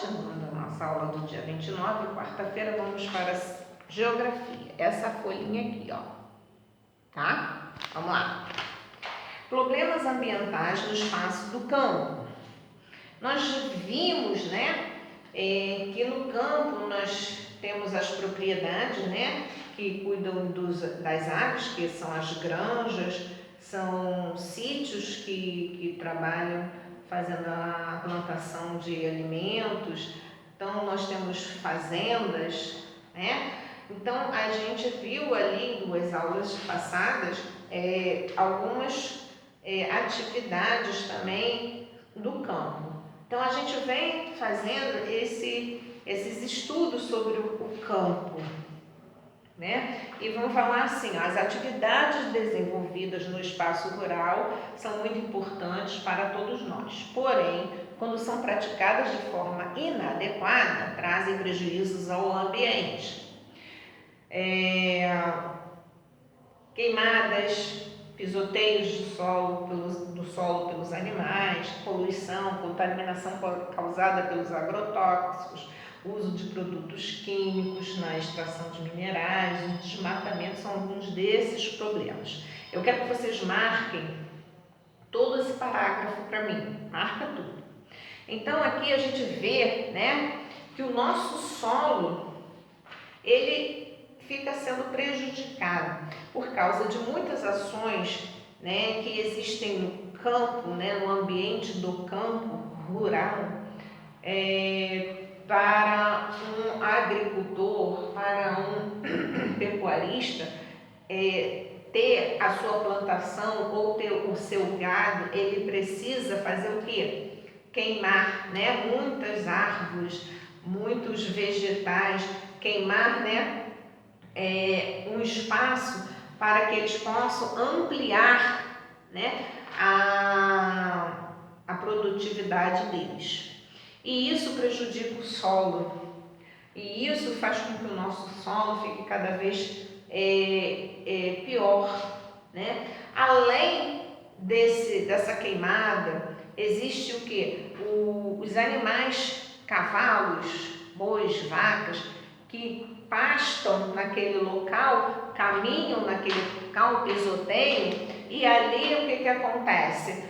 Continuando a nossa aula do dia 29, quarta-feira, vamos para a geografia. Essa folhinha aqui, ó. Tá? Vamos lá. Problemas ambientais no espaço do campo. Nós vimos, né, que no campo nós temos as propriedades, né, que cuidam das aves, que são as granjas, são sítios que trabalham fazendo a plantação de alimentos. Então, nós temos fazendas, né? Então, a gente viu ali em 2 aulas passadas algumas atividades também do campo. Então, a gente vem fazendo esses estudos sobre o campo, né? E vamos falar assim, ó, as atividades desenvolvidas no espaço rural são muito importantes para todos nós. Porém, quando são praticadas de forma inadequada, trazem prejuízos ao ambiente. Queimadas, pisoteios do solo pelos animais, poluição, contaminação causada pelos agrotóxicos, uso de produtos químicos na extração de minerais, o desmatamento são alguns desses problemas. Eu quero que vocês marquem todo esse parágrafo para mim, marca tudo. Então aqui a gente vê, né, que o nosso solo, ele fica sendo prejudicado por causa de muitas ações, né, que existem no campo, né, no ambiente do campo rural, para um agricultor, para um pecuarista, ter a sua plantação ou ter o seu gado, ele precisa fazer o quê? Queimar, né, muitas árvores, muitos vegetais, queimar, né, um espaço para que eles possam ampliar, né, a produtividade deles. E isso prejudica o solo. E isso faz com que o nosso solo fique cada vez pior, né? Além dessa queimada, existe o quê? Os animais, cavalos, bois, vacas, que pastam naquele local, caminham naquele local, pisoteiam, e ali o que acontece?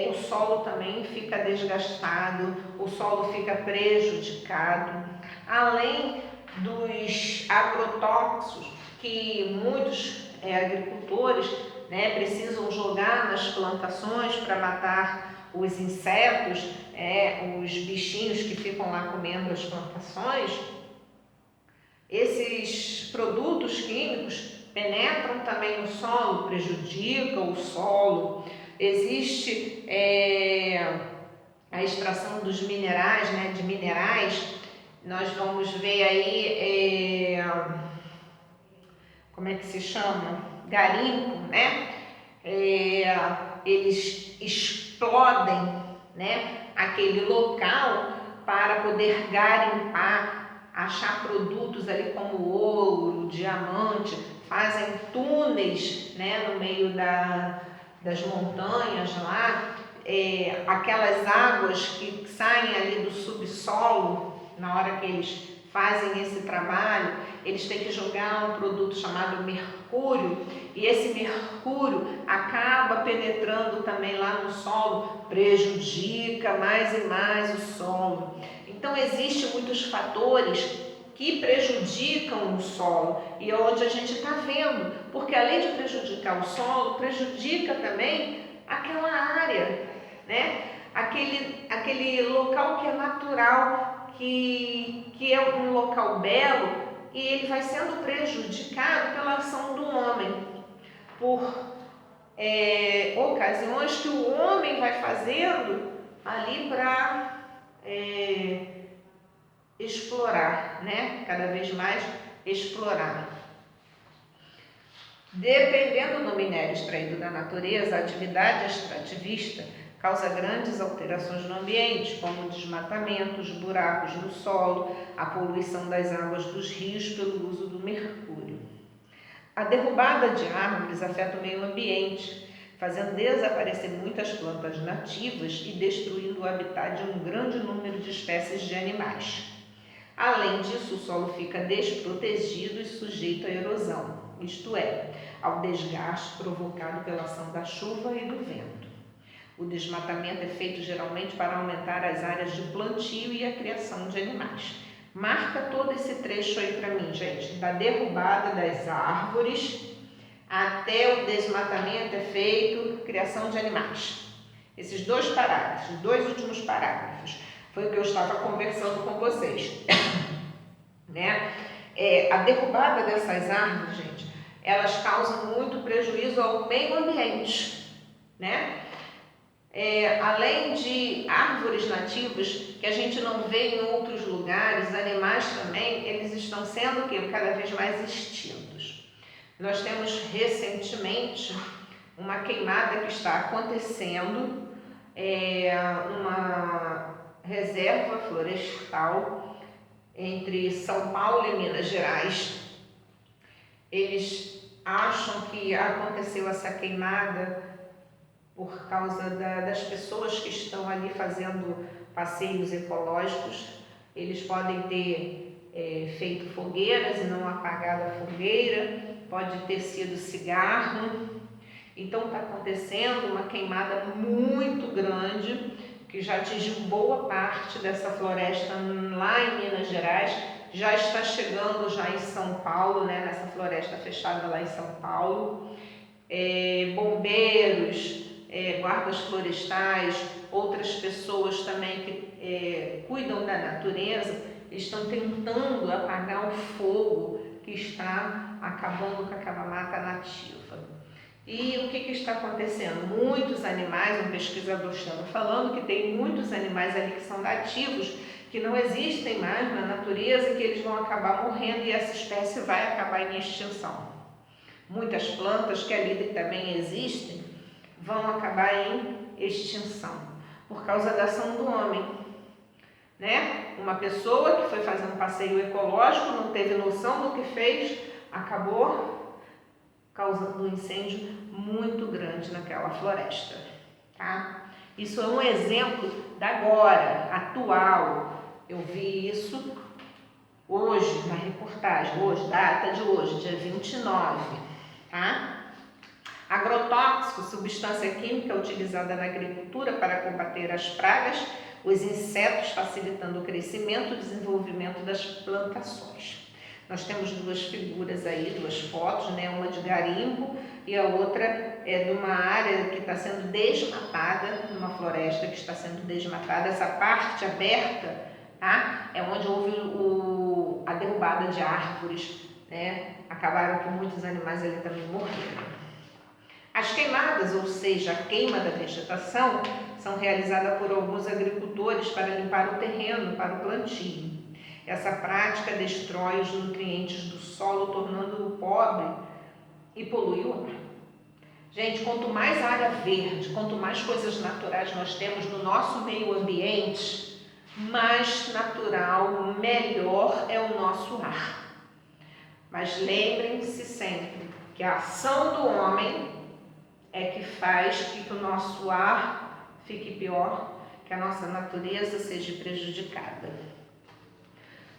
O solo também fica desgastado, o solo fica prejudicado, além dos agrotóxicos que muitos agricultores, né, precisam jogar nas plantações para matar os insetos, os bichinhos que ficam lá comendo as plantações. Esses produtos químicos penetram também no solo, prejudicam o solo. Existe a extração dos minerais, né, de minerais. Nós vamos ver aí, como é que se chama? Garimpo, né? Eles explodem, né, aquele local para poder garimpar, achar produtos ali como ouro, diamante, fazem túneis, né, no meio das montanhas lá, aquelas águas que saem ali do subsolo, na hora que eles fazem esse trabalho, eles têm que jogar um produto chamado mercúrio, e esse mercúrio acaba penetrando também lá no solo, prejudica mais e mais o solo. Então existem muitos fatores que prejudicam o solo, e onde a gente está vendo, porque além de prejudicar o solo, prejudica também aquela área, né? Aquele local que é natural, que é um local belo, e ele vai sendo prejudicado pela ação do homem, por ocasiões que o homem vai fazendo ali para explorar, né? Cada vez mais explorar. Dependendo do minério extraído da natureza, a atividade extrativista causa grandes alterações no ambiente, como o desmatamento, os buracos no solo, a poluição das águas dos rios pelo uso do mercúrio. A derrubada de árvores afeta o meio ambiente, fazendo desaparecer muitas plantas nativas e destruindo o habitat de um grande número de espécies de animais. Além disso, o solo fica desprotegido e sujeito à erosão, isto é, ao desgaste provocado pela ação da chuva e do vento. O desmatamento é feito geralmente para aumentar as áreas de plantio e a criação de animais. Marca todo esse trecho aí para mim, gente, da derrubada das árvores até o desmatamento é feito, criação de animais. Esses dois parágrafos, os dois últimos parágrafos, foi o que eu estava conversando com vocês. Né? A derrubada dessas árvores, gente, elas causam muito prejuízo ao meio ambiente, né? Além de árvores nativas que a gente não vê em outros lugares, animais também, eles estão sendo cada vez mais extintos. Nós temos recentemente uma queimada que está acontecendo, uma reserva florestal entre São Paulo e Minas Gerais. Eles acham que aconteceu essa queimada por causa das pessoas que estão ali fazendo passeios ecológicos. Eles podem ter feito fogueiras e não apagado a fogueira, pode ter sido cigarro. Então está acontecendo uma queimada muito grande que já atingiu boa parte dessa floresta lá em Minas Gerais, já está chegando já em São Paulo, né, nessa floresta fechada lá em São Paulo. Bombeiros, guardas florestais, outras pessoas também que cuidam da natureza, estão tentando apagar o fogo que está acabando com aquela mata nativa. E o que está acontecendo? Muitos animais, um pesquisador estava falando que tem muitos animais ali que são nativos, que não existem mais na natureza e que eles vão acabar morrendo e essa espécie vai acabar em extinção. Muitas plantas que ali também existem vão acabar em extinção por causa da ação do homem, né? Uma pessoa que foi fazer um passeio ecológico, não teve noção do que fez, acabou causando um incêndio muito grande naquela floresta, tá? Isso é um exemplo da agora, atual. Eu vi isso hoje, na reportagem, hoje, data de hoje, dia 29, tá? Agrotóxico, substância química utilizada na agricultura para combater as pragas, os insetos, facilitando o crescimento e desenvolvimento das plantações. Nós temos duas figuras aí, duas fotos, né? Uma de garimpo e a outra é de uma área que está sendo desmatada, numa floresta que está sendo desmatada. Essa parte aberta, tá? É onde houve a derrubada de árvores, né? Acabaram que muitos animais ali também morreram. As queimadas, ou seja, a queima da vegetação, são realizadas por alguns agricultores para limpar o terreno para o plantio. Essa prática destrói os nutrientes do solo, tornando-o pobre e polui o ar. Gente, quanto mais área verde, quanto mais coisas naturais nós temos no nosso meio ambiente, mais natural, melhor é o nosso ar. Mas lembrem-se sempre que a ação do homem é que faz que o nosso ar fique pior, que a nossa natureza seja prejudicada.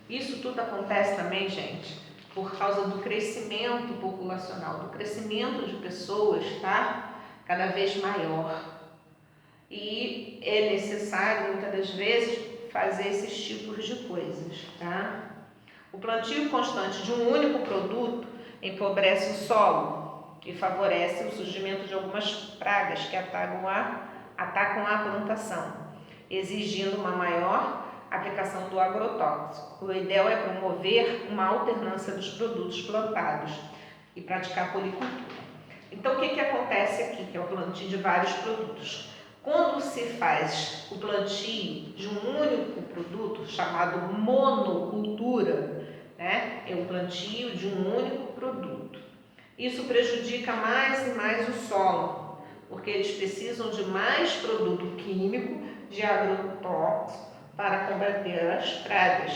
Isso tudo acontece também, gente, por causa do crescimento populacional, do crescimento de pessoas, tá? Cada vez maior. E é necessário, muitas das vezes, fazer esses tipos de coisas, tá? O plantio constante de um único produto empobrece o solo e favorece o surgimento de algumas pragas que atacam a plantação, exigindo uma maior aplicação do agrotóxico. O ideal é promover uma alternância dos produtos plantados e praticar policultura. Então, o que acontece aqui, que é o plantio de vários produtos? Quando se faz o plantio de um único produto, chamado monocultura, né? É o plantio de um único produto. Isso prejudica mais e mais o solo, porque eles precisam de mais produto químico, de agrotóxico, para combater as pragas.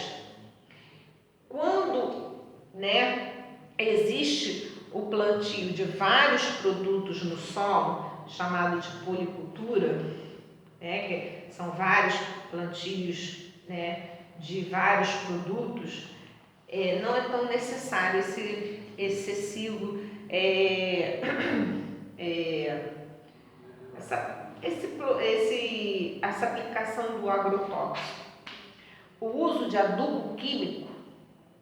Quando, existe o plantio de vários produtos no solo, chamado de policultura, né, que são vários plantios, né, de vários produtos, não é tão necessário esse excessivo essa aplicação do agrotóxico. O uso de adubo químico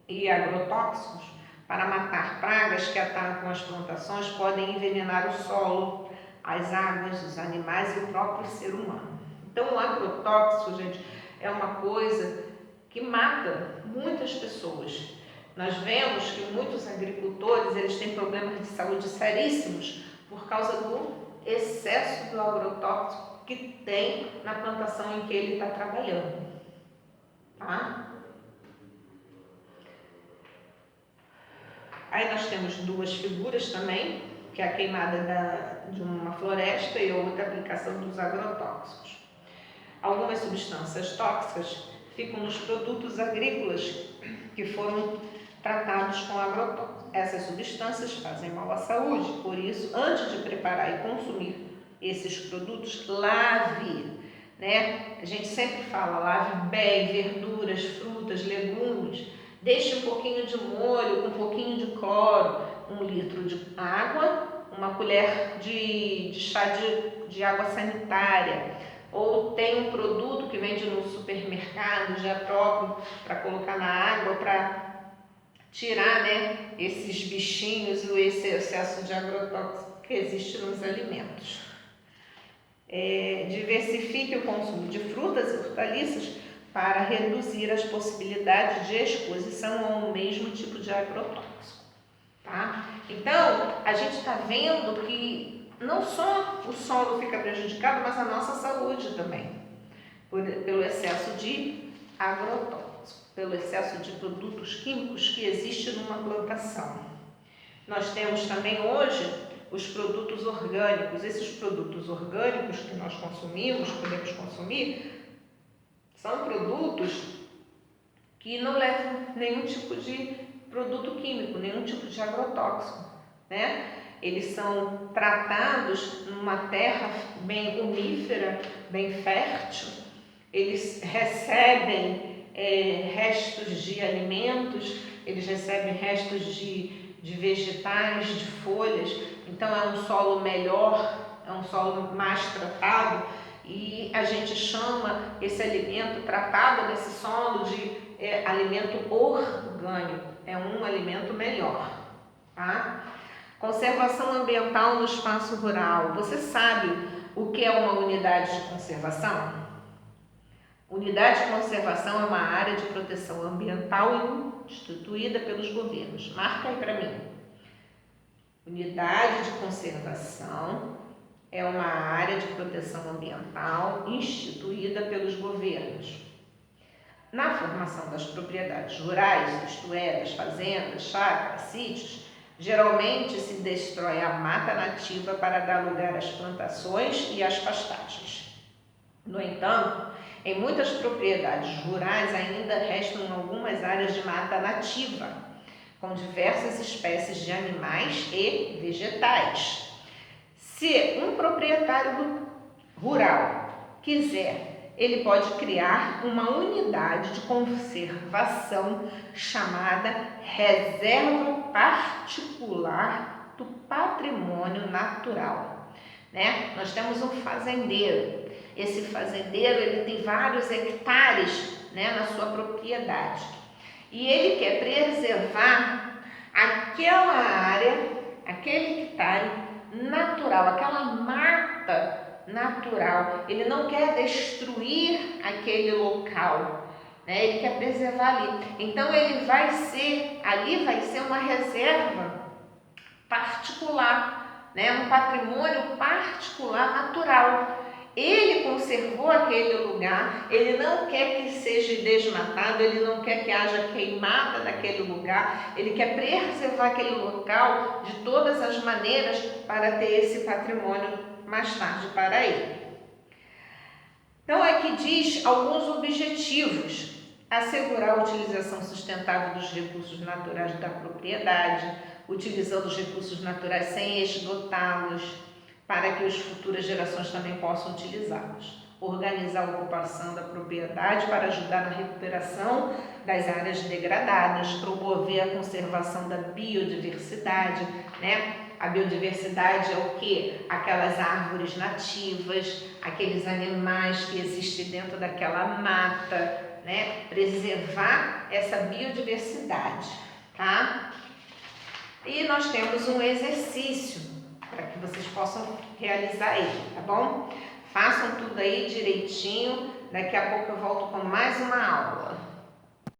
e agrotóxicos para matar pragas que atacam as plantações podem envenenar o solo, as águas, os animais e o próprio ser humano. Então, o agrotóxico, gente, é uma coisa que mata muitas pessoas. Nós vemos que muitos agricultores eles têm problemas de saúde seríssimos por causa do excesso do agrotóxico que tem na plantação em que ele está trabalhando. Tá? Aí nós temos duas figuras também, que é a queimada de uma floresta e outra aplicação dos agrotóxicos. Algumas substâncias tóxicas ficam nos produtos agrícolas que foram tratados com agrotóxicos. Essas substâncias fazem mal à saúde, por isso, antes de preparar e consumir esses produtos, lave, né? A gente sempre fala, lave bem verduras, frutas, legumes, deixe um pouquinho de molho, um pouquinho de cloro, 1 litro de água, uma colher de chá de água sanitária, ou tem um produto que vende no supermercado já próprio para colocar na água para tirar, né, esses bichinhos e esse excesso de agrotóxico que existe nos alimentos. Diversifique o consumo de frutas e hortaliças para reduzir as possibilidades de exposição ao mesmo tipo de agrotóxico. Tá? Então, a gente está vendo que não só o solo fica prejudicado, mas a nossa saúde também, pelo excesso de agrotóxico, pelo excesso de produtos químicos que existe numa plantação. Nós temos também hoje os produtos orgânicos. Esses produtos orgânicos que nós consumimos, podemos consumir, são produtos que não levam nenhum tipo de produto químico, nenhum tipo de agrotóxico, né? Eles são tratados numa terra bem umífera, bem fértil, eles recebem restos de alimentos, eles recebem restos de vegetais, de folhas, então é um solo melhor, é um solo mais tratado e a gente chama esse alimento tratado nesse solo de alimento orgânico, é um alimento melhor, tá? Conservação ambiental no espaço rural. Você sabe o que é uma unidade de conservação? Unidade de conservação é uma área de proteção ambiental instituída pelos governos. Marca aí para mim. Unidade de conservação é uma área de proteção ambiental instituída pelos governos. Na formação das propriedades rurais, isto é, das fazendas, chácaras, sítios, geralmente se destrói a mata nativa para dar lugar às plantações e às pastagens. No entanto, em muitas propriedades rurais ainda restam algumas áreas de mata nativa, com diversas espécies de animais e vegetais. Se um proprietário rural quiser, ele pode criar uma unidade de conservação chamada Reserva Particular do Patrimônio Natural, né? Nós temos um fazendeiro. Esse fazendeiro ele tem vários hectares, né, na sua propriedade e ele quer preservar aquela área, aquele hectare natural, aquela mata natural. Ele não quer destruir aquele local, né? Ele quer preservar ali. Então ali vai ser uma reserva particular, né? Um patrimônio particular natural. Ele conservou aquele lugar, ele não quer que seja desmatado, ele não quer que haja queimada naquele lugar, ele quer preservar aquele local de todas as maneiras para ter esse patrimônio mais tarde para ele. Então aqui diz alguns objetivos: assegurar a utilização sustentável dos recursos naturais da propriedade, utilizando os recursos naturais sem esgotá-los, para que as futuras gerações também possam utilizá-los. Organizar a ocupação da propriedade para ajudar na recuperação das áreas degradadas, promover a conservação da biodiversidade, né? A biodiversidade é o quê? Aquelas árvores nativas, aqueles animais que existem dentro daquela mata, né? Preservar essa biodiversidade, tá? E nós temos um exercício para que vocês possam realizar ele, tá bom? Façam tudo aí direitinho, daqui a pouco eu volto com mais uma aula.